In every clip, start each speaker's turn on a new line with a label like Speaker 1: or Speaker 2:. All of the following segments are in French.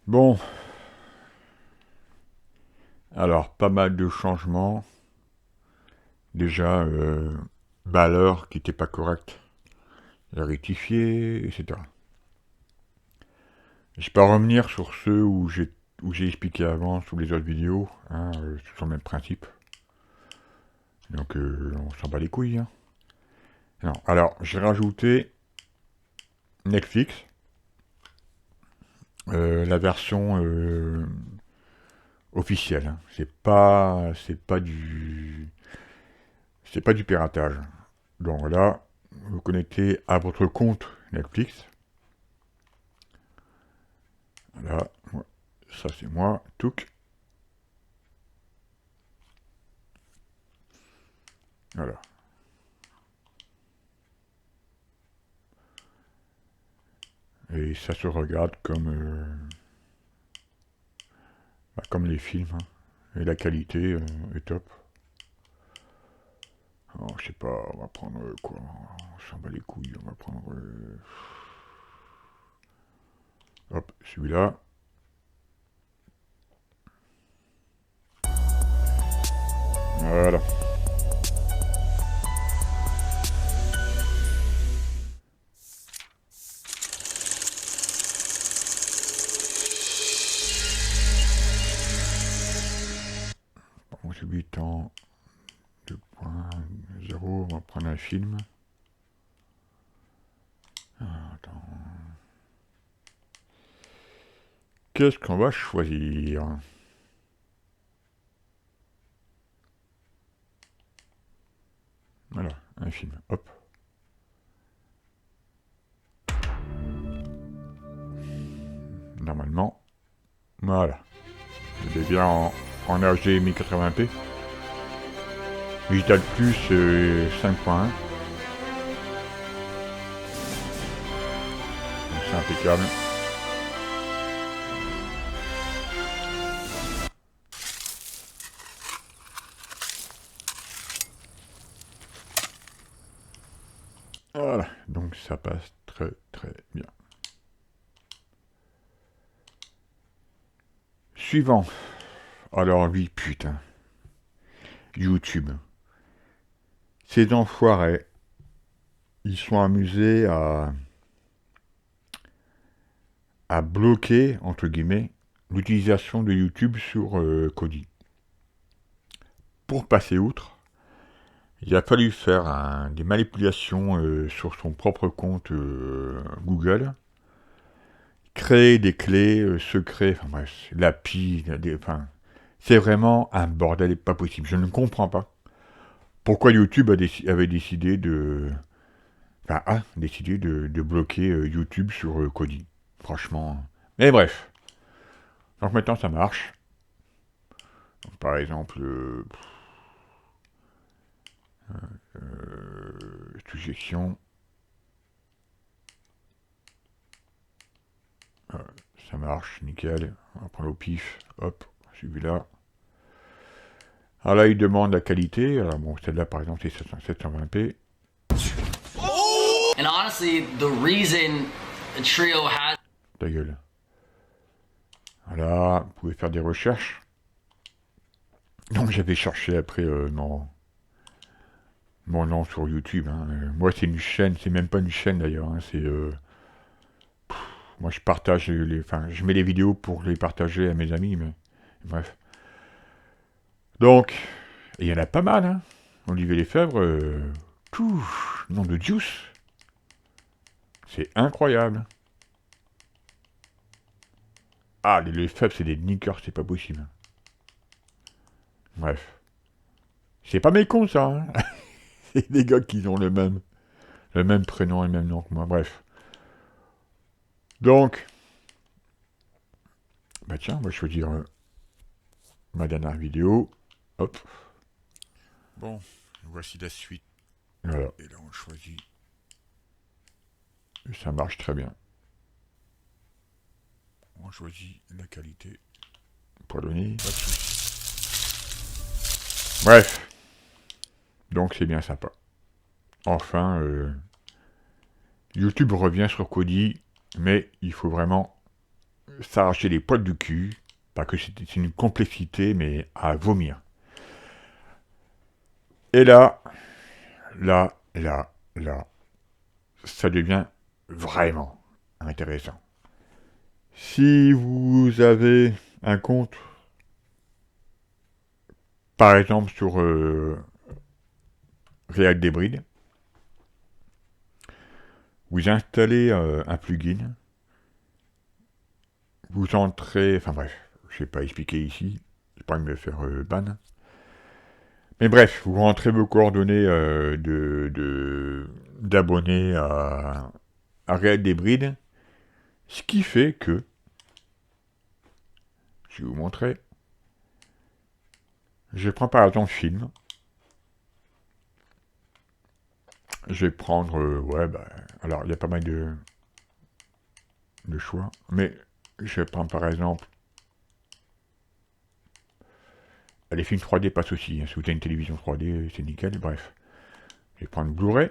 Speaker 1: Bon, alors pas mal de changements. Déjà, l'heure qui n'était pas correcte, la rectifier, etc. Je vais pas revenir sur ceux où j'ai expliqué avant sous les autres vidéos, hein, sur le même principe. Donc on s'en bat les couilles. Hein. Non, alors j'ai rajouté Netflix, la version officielle. Hein. C'est pas du piratage. Donc là, vous connectez à votre compte Netflix. Là, ça c'est moi, touc. Voilà. Et ça se regarde comme les films. Hein. Et la qualité est top. Alors, je sais pas, on va prendre quoi. On s'en bat les couilles, on va prendre. Hop, celui-là. Voilà. Bon, j'ai 8 ans. 2.0, on va prendre un film. Ah, attends. Qu'est-ce qu'on va choisir? Voilà, un film. Hop. Normalement. Voilà. Je l'ai bien en HD 1080p. Digital Plus 5.1. Donc c'est impeccable. Voilà, donc ça passe très très bien. Suivant. Alors oui, putain. YouTube. Ces enfoirés, ils sont amusés à bloquer, entre guillemets, l'utilisation de YouTube sur Kodi. Pour passer outre, il a fallu faire des manipulations sur son propre compte Google, créer des clés secrets, enfin bref, l'API, enfin, c'est vraiment un bordel pas possible. Je ne comprends pas pourquoi YouTube avait décidé de bloquer YouTube sur Kodi. Franchement. Mais bref. Donc maintenant ça marche. Donc, par exemple, suggestion. Ça marche, nickel. On va prendre au pif. Hop, celui-là. Alors là, il demande la qualité. Alors bon, celle-là, par exemple, c'est 720p.
Speaker 2: And honestly, the reason Trio has
Speaker 1: Ta gueule. Voilà, vous pouvez faire des recherches. Donc j'avais cherché après mon nom sur YouTube. Hein. Moi, c'est une chaîne, c'est même pas une chaîne d'ailleurs. Hein. Moi, je partage enfin, je mets les vidéos pour les partager à mes amis, mais bref. Donc, il y en a pas mal. Hein. Olivier Lefebvre, nom de Dieu, c'est incroyable. Ah, les Lefebvre, c'est des nickers, c'est pas possible. Bref. C'est pas mes cons, ça. Hein. C'est des gars qui ont le même prénom et le même nom que moi. Bref. Donc, bah tiens, on va choisir ma dernière vidéo. Hop. Bon, voici la suite. Voilà. Et là, on choisit. Et ça marche très bien. On choisit la qualité. Pas donné. Pas de soucis. Bref. Donc, c'est bien sympa. Enfin, YouTube revient sur Kodi, mais il faut vraiment s'arracher les poils du cul, parce que c'est une complexité, mais à vomir. Et là, ça devient vraiment intéressant. Si vous avez un compte, par exemple sur React Debrid, vous installez un plugin, vous entrez, enfin bref, je ne vais pas expliquer ici, j'ai pas envie de me faire ban. Mais bref, vous rentrez vos coordonnées d'abonnés à React Debrid, ce qui fait que, je vais vous montrer, je prends par exemple film, je vais prendre, alors il y a pas mal de choix, mais je vais prendre par exemple, les films 3D passent aussi, hein, si vous avez une télévision 3D, c'est nickel, bref. Je vais prendre Blu-ray.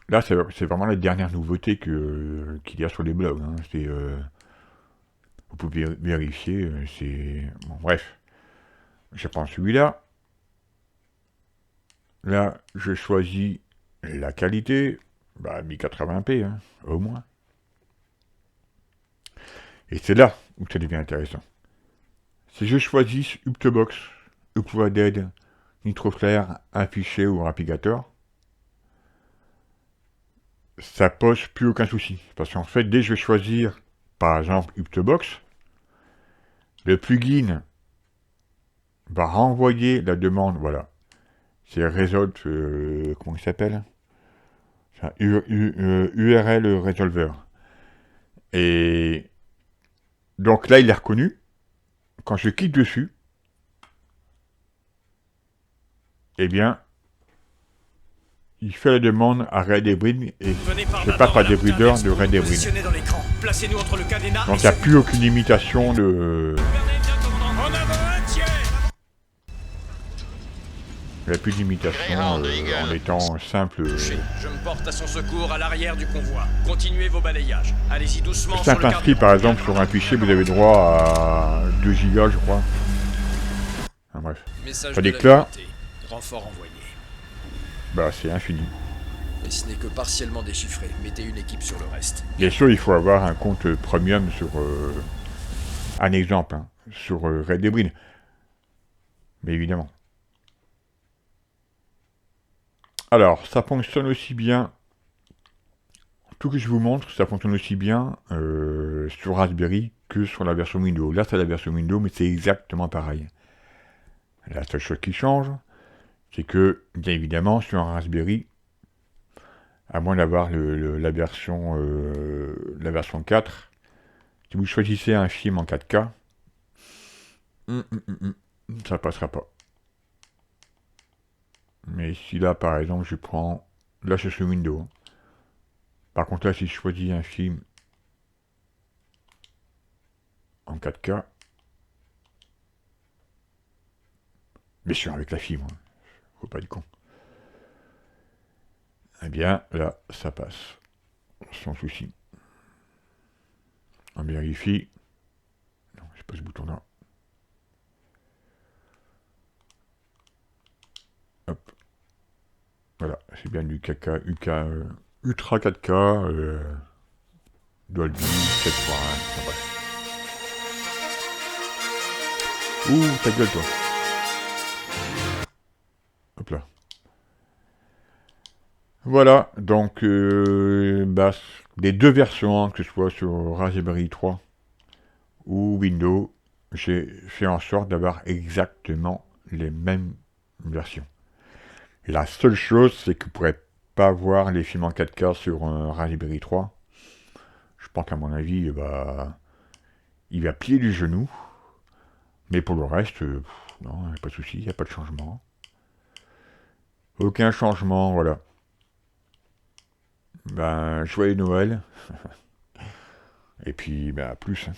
Speaker 1: Là, c'est vraiment la dernière nouveauté qu'il y a sur les blogs. Hein. Vous pouvez vérifier, c'est... Bon, bref. Je prends celui-là. Là, je choisis la qualité, 1080p, hein, au moins. Et c'est là où ça devient intéressant. Si je choisis Uptobox, Uploaded, Nitroflare, Affiché ou Rapigator, ça pose plus aucun souci. Parce qu'en fait, dès que je vais choisir, par exemple, Uptobox, le plugin va renvoyer la demande, voilà. C'est Result, comment il s'appelle, URL Resolver. Et donc là, il est reconnu. Quand je clique dessus, eh bien, il fait la demande à React Debrid et je passe par des breeders de React Debrid. Donc il n'y a plus aucune limitation de... Il n'y a plus de limitation en étant simple.
Speaker 3: Je me porte à son secours à l'arrière du convoi. Continuez vos balayages. Allez-y doucement.
Speaker 1: Simple inscrit par exemple sur un fichier, vous avez droit à 2 gigas, je crois. Enfin, bref. Tandis que là,
Speaker 3: renfort envoyé.
Speaker 1: C'est infini.
Speaker 3: Et ce n'est que partiellement déchiffré. Mettez une équipe sur le reste.
Speaker 1: Bien sûr, il faut avoir un compte premium sur un exemple, hein, sur React Debrid. Mais évidemment. Alors, ça fonctionne aussi bien. Tout que je vous montre, ça fonctionne aussi bien sur Raspberry que sur la version Windows. Là, c'est la version Windows, mais c'est exactement pareil. La seule chose qui change, c'est que, bien évidemment, sur un Raspberry, à moins d'avoir la version 4, si vous choisissez un film en 4K, ça passera pas. Mais si là, par exemple, je prends... Là, c'est sur Windows. Par contre, là, si je choisis un film en 4K, bien sûr, avec la fibre, hein. Faut pas être con. Eh bien, là, ça passe. Sans souci. On vérifie. Non, c'est pas ce bouton-là. Hop. Voilà, c'est bien du UK, Ultra 4K, Dolby, 7.1, enfin bref. Ouh, ta gueule, toi. Hop là. Voilà, donc, les deux versions, hein, que ce soit sur Raspberry 3 ou Windows, j'ai fait en sorte d'avoir exactement les mêmes versions. Et la seule chose, c'est que vous ne pourrez pas voir les films en 4K sur un Raspberry 3. Je pense qu'à mon avis, il va plier du genou. Mais pour le reste, non, il n'y a pas de souci, il n'y a pas de changement. Aucun changement, voilà. Joyeux Noël. Et puis, à plus.